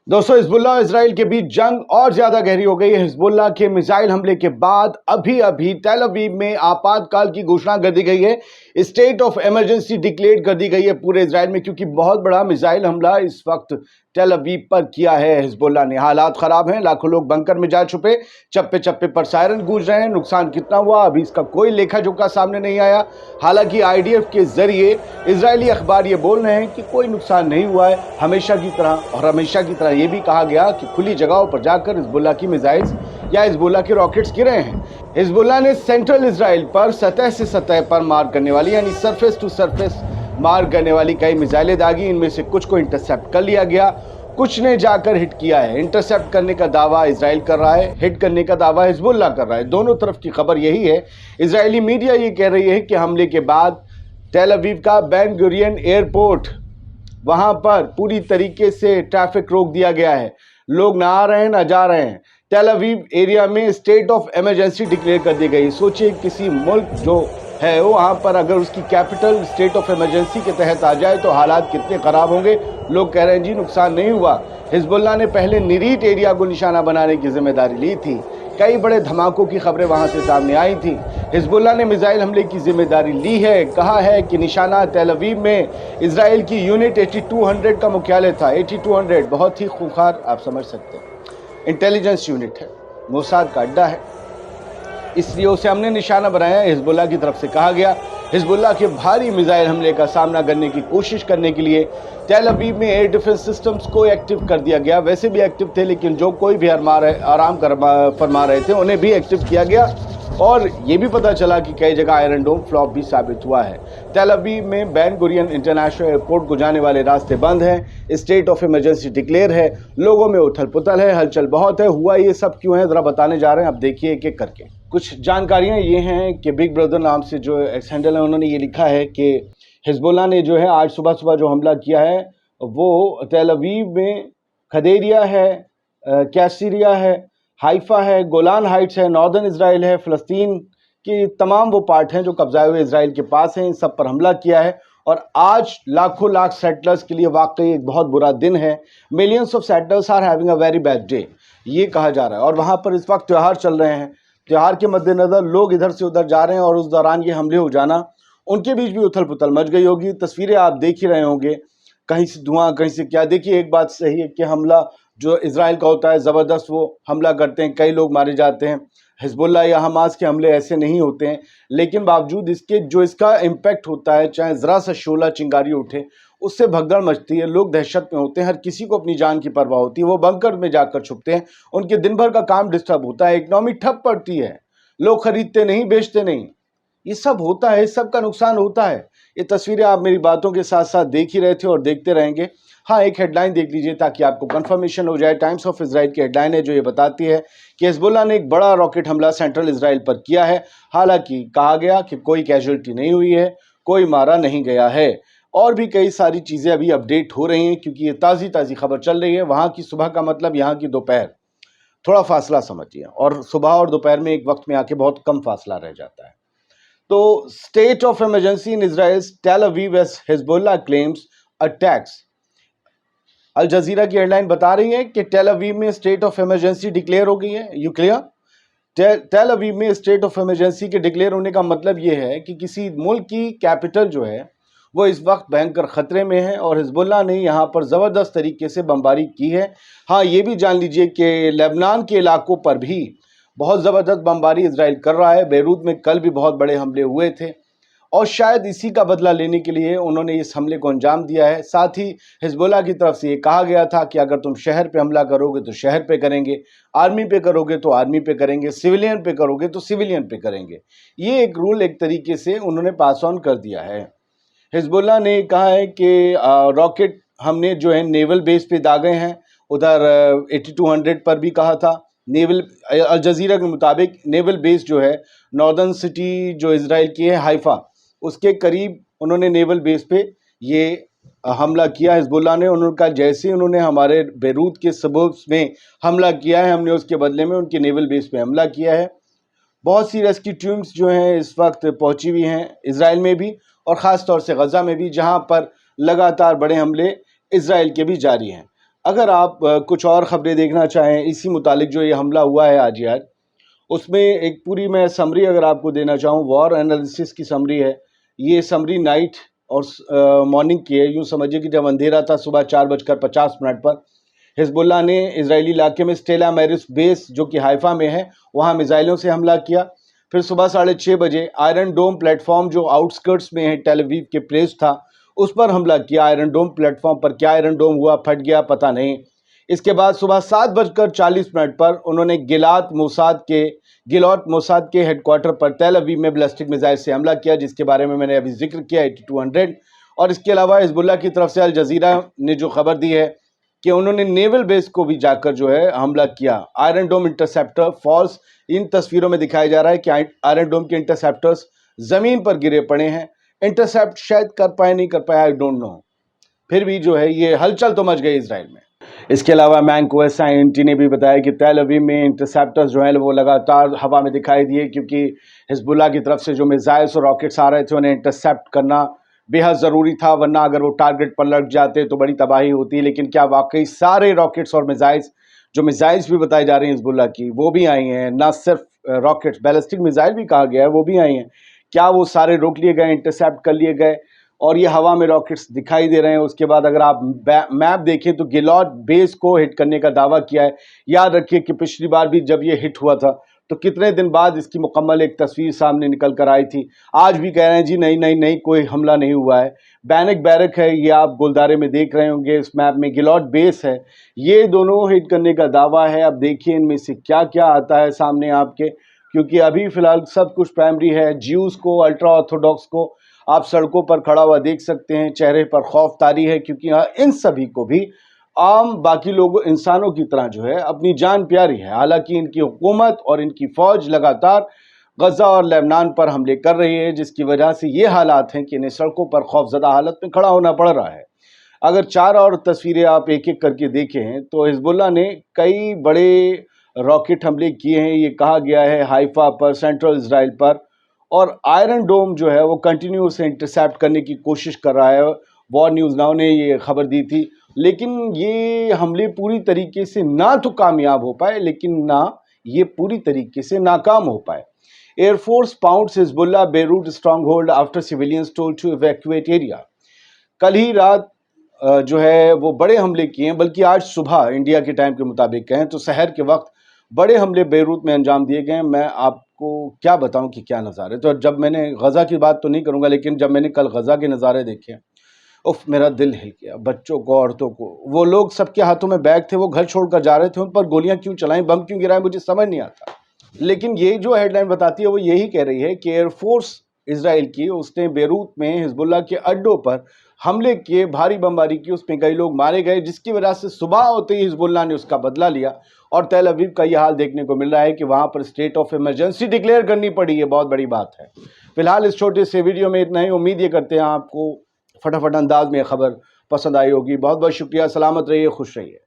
दोस्तों, हिजबुल्लाह और इसराइल के बीच जंग और ज्यादा गहरी हो गई है। हिजबुल्लाह के मिसाइल हमले के बाद अभी तेल अवीव में आपातकाल की घोषणा कर दी गई है। स्टेट ऑफ इमरजेंसी डिक्लेयर कर दी गई है पूरे इसराइल में, क्योंकि बहुत बड़ा मिसाइल हमला इस वक्त तेल अवीव पर किया है हिजबुल्लाह ने। हालात खराब हैं, लाखों लोग बंकर में जा छुपे, चप्पे चप्पे पर सायरन गूंज रहे हैं। नुकसान कितना हुआ अभी इसका कोई लेखा जोखा सामने नहीं आया। हालांकि आईडीएफ के जरिए इजरायली अखबार ये बोल रहे हैं कि कोई नुकसान नहीं हुआ है हमेशा की तरह। और हमेशा की तरह ये भी कहा गया कि खुली जगहों पर जाकर हिजबुल्लाह की मिसाइल्स या हिजबुल्लाह के रॉकेट्स गिरे हैं। हिजबुल्लाह ने सेंट्रल इजराइल पर सतह से सतह पर मार करने वाली, यानी सरफेस टू सरफेस मार करने वाली कई मिसाइलें दागी। इनमें से कुछ को इंटरसेप्ट कर लिया गया, कुछ ने जाकर हिट किया है। इंटरसेप्ट करने का दावा इजराइल कर रहा है, हिट करने का दावा हिजबुल्लाह कर रहा है। दोनों तरफ की खबर यही है। इजरायली मीडिया ये कह रही है कि हमले के बाद तेल अवीव का बेन गुरियन एयरपोर्ट, वहां पर पूरी तरीके से ट्रैफिक रोक दिया गया है। लोग ना आ रहे हैं ना जा रहे हैं। तेल अवीव एरिया में स्टेट ऑफ इमरजेंसी डिक्लेयर कर दी गई। सोचिए किसी मुल्क जो है वहाँ पर अगर उसकी कैपिटल स्टेट ऑफ इमरजेंसी के तहत आ जाए तो हालात कितने ख़राब होंगे। लोग कह रहे हैं जी नुकसान नहीं हुआ। हिजबुल्लाह ने पहले निरीट एरिया को निशाना बनाने की जिम्मेदारी ली थी। कई बड़े धमाकों की खबरें वहाँ से सामने आई थी। हिजबुल्लाह ने मिसाइल हमले की जिम्मेदारी ली है। कहा है कि निशाना तेल अवीव में इजराइल की यूनिट 8200 का मुख्यालय था। 8200 बहुत ही खूंखार, आप समझ सकते हैं, इंटेलिजेंस यूनिट है, मोसाद का अड्डा है, इसलिए उसे हमने निशाना बनाया। हिजबुल्लाह की तरफ से कहा गया। हिजबुल्लाह के भारी मिसाइल हमले का सामना करने की कोशिश करने के लिए तेल अवीव में एयर डिफेंस सिस्टम्स को एक्टिव कर दिया गया। वैसे भी एक्टिव थे, लेकिन जो कोई भी आराम फरमा रहे थे उन्हें भी एक्टिव किया गया। और ये भी पता चला कि कई जगह आयरन डोम फ्लॉप भी साबित हुआ है। तेल अवीव में बेन गुरियन इंटरनेशनल एयरपोर्ट को जाने वाले रास्ते बंद हैं। स्टेट ऑफ इमरजेंसी डिक्लेयर है। लोगों में उथल पुथल है, हलचल बहुत है। हुआ ये सब क्यों है, जरा बताने जा रहे हैं। अब देखिए एक एक करके। कुछ जानकारियां ये हैं कि बिग ब्रदर नाम से जो एक्स हैंडल है, उन्होंने ये लिखा है कि हिजबुल्लाह ने जो है आज सुबह सुबह जो हमला किया है वो तेल अवीव में खदेरिया है, कैसरिया है, हाइफा है, गोलान हाइट्स है, नॉर्दर्न इजराइल है, फ़लस्तीन की तमाम वो पार्ट हैं जो कब्जाए हुए इजराइल के पास हैं। इन सब पर हमला किया है। और आज लाखों लाख सेटलर्स के लिए वाकई एक बहुत बुरा दिन है। Millions of settlers are having a very bad day, ये कहा जा रहा है। और वहाँ पर इस वक्त त्यौहार चल रहे हैं। त्यौहार के मद्देनज़र लोग इधर से उधर जा रहे हैं और उस दौरान ये हमले हो जाना, उनके बीच भी उथल पुथल मच गई होगी। तस्वीरें आप देख ही रहे होंगे, कहीं से धुआं, कहीं से क्या। देखिए एक बात सही है कि हमला जो इजराइल का होता है ज़बरदस्त, वो हमला करते हैं, कई लोग मारे जाते हैं। हिजबुल्लाह या हमास के हमले ऐसे नहीं होते हैं, लेकिन बावजूद इसके जो इसका इम्पैक्ट होता है, चाहे ज़रा सा शोला चिंगारी उठे उससे भगदड़ मचती है। लोग दहशत में होते हैं, हर किसी को अपनी जान की परवाह होती है। वो बंकर में जाकर छुपते हैं, उनके दिन भर का काम डिस्टर्ब होता है, इकनॉमी ठप पड़ती है, लोग खरीदते नहीं, बेचते नहीं। ये सब होता है, इस सब का नुकसान होता है। ये तस्वीरें आप मेरी बातों के साथ साथ देख ही रहे थे और देखते रहेंगे। हाँ, एक हेडलाइन देख लीजिए ताकि आपको कंफर्मेशन हो जाए। टाइम्स ऑफ इजराइल की हेडलाइन है जो ये बताती है कि हिजबुल्लाह ने एक बड़ा रॉकेट हमला सेंट्रल इजराइल पर किया है। हालांकि कहा गया कि कोई कैजुअल्टी नहीं हुई है, कोई मारा नहीं गया है। और भी कई सारी चीज़ें अभी अपडेट हो रही हैं, क्योंकि ये ताज़ी ताज़ी खबर चल रही है। वहाँ की सुबह का मतलब यहाँ की दोपहर, थोड़ा फासला समझिए। और सुबह और दोपहर में एक वक्त में आके बहुत कम फासला रह जाता है। तो state of emergency in Israel, Tel Aviv as Hezbollah claims attacks. Al Jazeera की हेडलाइन बता रही है कि टेल अवीव में स्टेट ऑफ इमरजेंसी डिक्लेयर हो गई है। You clear? टेल अवीव में स्टेट ऑफ इमरजेंसी के डिक्लेयर होने का मतलब ये है कि किसी मुल्क की कैपिटल जो है वो इस वक्त भयंकर खतरे में है और हिजबुल्लाह ने यहाँ पर ज़बरदस्त तरीके से बमबारी की है। हाँ, ये भी जान लीजिए कि लेबनान के इलाकों पर भी बहुत ज़बरदस्त बमबारी इजराइल कर रहा है। बेरूत में कल भी बहुत बड़े हमले हुए थे और शायद इसी का बदला लेने के लिए उन्होंने इस हमले को अंजाम दिया है। साथ ही हिजबुल्लाह की तरफ से ये कहा गया था कि अगर तुम शहर पे हमला करोगे तो शहर पे करेंगे, आर्मी पे करोगे तो आर्मी पे करेंगे, सिविलियन पे करोगे तो सिविलियन पे करेंगे। ये एक रूल एक तरीके से उन्होंने पास ऑन कर दिया है। हिजबुल्लाह ने कहा है कि रॉकेट हमने जो है नेवल बेस पे दागे हैं। उधर 8200 पर भी कहा था। नेवल, अल जजीरा के मुताबिक नेवल बेस जो है नॉर्दर्न सिटी जो इजराइल की है, हाइफा, उसके करीब उन्होंने नेवल बेस पे ये हमला किया हिजबुल्लाह ने। उन्होंने कहा जैसे ही उन्होंने हमारे बेरूत के सबर्ब्स में हमला किया है, हमने उसके बदले में उनके नेवल बेस पे हमला किया है। बहुत सी रेस्क्यू टीम्स जो हैं इस वक्त पहुंची हुई हैं इजराइल में भी और ख़ास तौर से गज़ा में भी, जहां पर लगातार बड़े हमले इजराइल के भी जारी हैं। اگر آپ کچھ اور خبریں دیکھنا چاہیں اسی متعلق جو یہ حملہ ہوا ہے آج اس میں ایک پوری میں سمری اگر آپ کو دینا چاہوں، وار انالیسس کی سمری ہے. یہ سمری نائٹ اور مارننگ کی ہے. یوں سمجھے کہ جب اندھیرا تھا صبح 4:50 پر حزب اللہ نے اسرائیلی علاقے میں اسٹیلا میرس بیس جو کہ حائفہ میں ہے وہاں میزائلوں سے حملہ کیا. پھر صبح 6:30 بجے آئرن ڈوم پلیٹ فارم جو آؤٹ سکرٹس میں ہے ٹیل اویو کے پریس تھا اس پر حملہ کیا. آئرن ڈوم پلیٹ فارم پر کیا آئرن ڈوم ہوا، پھٹ گیا، پتہ نہیں. اس کے بعد صبح 7:40 پر انہوں نے گیلات موساد کے ہیڈ کوارٹر پر تیل اویو میں بلسٹک میزائل سے حملہ کیا، جس کے بارے میں میں نے ابھی ذکر کیا 8200. اور اس کے علاوہ حزب اللہ کی طرف سے الجزیرہ نے جو خبر دی ہے کہ انہوں نے نیول بیس کو بھی جا کر جو ہے حملہ کیا. آئرن ڈوم انٹرسیپٹر فالس ان تصویروں میں دکھایا جا رہا ہے کہ آئرن ڈوم کے انٹرسیپٹرز زمین پر گرے پڑے ہیں. انٹرسیپٹ شاید کر پائے نہیں کر پایا، آئی ڈونٹ نو. پھر بھی جو ہے یہ ہلچل تو مچ گئی اسرائیل میں. اس کے علاوہ مینک ویسٹ آئینٹی نے بھی بتایا کہ تیل اویو میں انٹرسیپٹرز جو ہیں وہ لگاتار ہوا میں دکھائی دیے، کیونکہ حزب اللہ کی طرف سے جو میزائلز اور راکٹس آ رہے تھے انہیں انٹرسیپٹ کرنا بے حد ضروری تھا، ورنہ اگر وہ ٹارگٹ پر لگ جاتے تو بڑی تباہی ہوتی. لیکن کیا واقعی سارے راکٹس اور میزائلز بھی بتائی جا رہی ہیں حزب اللہ کی وہ بھی آئی ہیں؟ نہ صرف راکٹس، بیلسٹک میزائل بھی کہا گیا ہے وہ بھی آئی ہیں. کیا وہ سارے روک لیے گئے، انٹرسیپٹ کر لیے گئے اور یہ ہوا میں راکٹس دکھائی دے رہے ہیں؟ اس کے بعد اگر آپ میپ دیکھیں تو گیلوٹ بیس کو ہٹ کرنے کا دعویٰ کیا ہے. یاد رکھیے کہ پچھلی بار بھی جب یہ ہٹ ہوا تھا تو کتنے دن بعد اس کی مکمل ایک تصویر سامنے نکل کر آئی تھی. آج بھی کہہ رہے ہیں جی نہیں کوئی حملہ نہیں ہوا ہے. بینک بیرک ہے، یہ آپ گولدارے میں دیکھ رہے ہوں گے، اس میپ میں گیلوٹ بیس ہے، یہ دونوں ہٹ کرنے کا دعویٰ ہے. اب دیکھیے ان میں سے کیا کیا آتا ہے سامنے آپ کے، کیونکہ ابھی فی الحال سب کچھ پرائمری ہے. جیوز کو، الٹرا آرتھوڈاکس کو آپ سڑکوں پر کھڑا ہوا دیکھ سکتے ہیں، چہرے پر خوف طاری ہے، کیونکہ ان سبھی کو بھی عام باقی لوگوں انسانوں کی طرح جو ہے اپنی جان پیاری ہے. حالانکہ ان کی حکومت اور ان کی فوج لگاتار غزہ اور لبنان پر حملے کر رہی ہے، جس کی وجہ سے یہ حالات ہیں کہ انہیں سڑکوں پر خوف زدہ حالت میں کھڑا ہونا پڑ رہا ہے. اگر 4 اور تصویریں آپ ایک ایک کر کے دیکھیں تو حزب اللہ نے کئی بڑے راکٹ حملے کیے ہیں. یہ کہا گیا ہے حائفہ پر، سینٹرل اسرائیل پر، اور آئرن ڈوم جو ہے وہ کنٹینیو اسے انٹرسیپٹ کرنے کی کوشش کر رہا ہے. وار نیوز ناؤ نے یہ خبر دی تھی. لیکن یہ حملے پوری طریقے سے نہ تو کامیاب ہو پائے لیکن نہ یہ پوری طریقے سے ناکام ہو پائے. Year force pounds Hezbollah Beirut stronghold after civilians told to evacuate area. کل ہی رات جو ہے وہ بڑے حملے کیے ہیں، بلکہ آج صبح انڈیا کے ٹائم کے مطابق کہیں تو سحر کے وقت بڑے حملے بیروت میں انجام دیے گئے ہیں. میں آپ کو کیا بتاؤں کہ کیا نظارے. تو جب میں نے غزہ کی بات تو نہیں کروں گا، لیکن جب میں نے کل غزہ کے نظارے دیکھے میرا دل ہل گیا. بچوں کو، عورتوں کو، وہ لوگ سب کے ہاتھوں میں بیگ تھے، وہ گھر چھوڑ کر جا رہے تھے، ان پر گولیاں کیوں چلائیں، بم کیوں گرائیں، مجھے سمجھ نہیں آتا. لیکن یہ جو ہیڈ لائن بتاتی ہے وہ یہی کہہ رہی ہے کہ ایئر فورس اسرائیل کی اس نے بیروت میں حزب اللہ کے اڈوں پر حملے کیے، بھاری بمباری کی، اس میں کئی لوگ مارے گئے، جس کی وجہ سے صبح ہوتے ہی حزب اللہ نے اس کا بدلہ لیا. اور تیل اویو کا یہ حال دیکھنے کو مل رہا ہے کہ وہاں پر اسٹیٹ آف ایمرجنسی ڈکلیئر کرنی پڑی. یہ بہت بڑی بات ہے. فی الحال اس چھوٹے سے ویڈیو میں اتنا ہی. امید یہ کرتے ہیں آپ کو فٹافٹ انداز میں خبر پسند آئی ہوگی. بہت بہت شکریہ. سلامت رہیے، خوش رہیے.